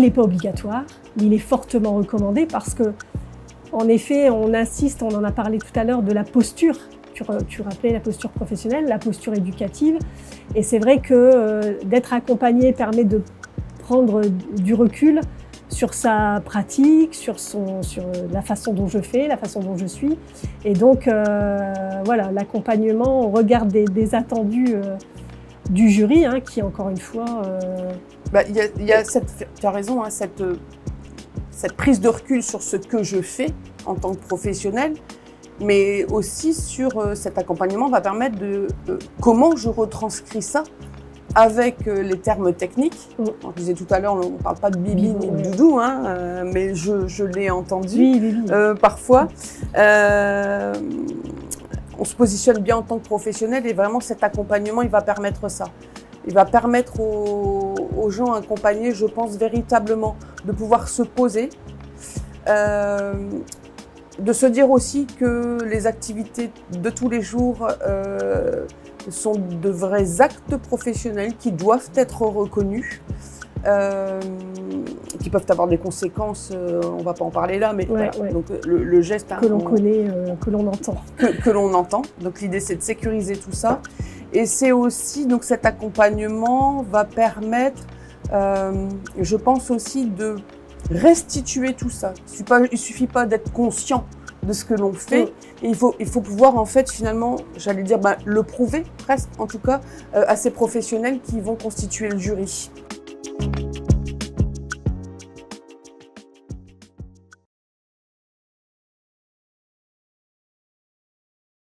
Il n'est pas obligatoire, mais il est fortement recommandé parce que, en effet, on insiste, on en a parlé tout à l'heure, de la posture. Tu rappelais la posture professionnelle, la posture éducative. Et c'est vrai que d'être accompagné permet de prendre du recul sur sa pratique, sur la façon dont je fais, la façon dont je suis. Et donc, voilà, l'accompagnement au regard des attendus du jury, hein, qui, encore une fois... tu as raison, hein, cette prise de recul sur ce que je fais en tant que professionnel, mais aussi sur cet accompagnement va permettre de comment je retranscris ça avec les termes techniques. Je disais tout à l'heure, on ne parle pas de bibi ni de doudou, hein, mais je l'ai entendu parfois. On se positionne bien en tant que professionnel et vraiment cet accompagnement, il va permettre ça. Il va permettre aux gens accompagnés, je pense, véritablement de pouvoir se poser, de se dire aussi que les activités de tous les jours sont de vrais actes professionnels qui doivent être reconnus, qui peuvent avoir des conséquences, on ne va pas en parler là, mais voilà. Donc, le geste que l'on connaît, que l'on entend. Que l'on entend. Donc l'idée c'est de sécuriser tout ça. Et c'est aussi, donc cet accompagnement va permettre, je pense aussi, de restituer tout ça. Il suffit pas d'être conscient de ce que l'on fait. Et il faut pouvoir en fait finalement, j'allais dire, le prouver presque en tout cas à ces professionnels qui vont constituer le jury.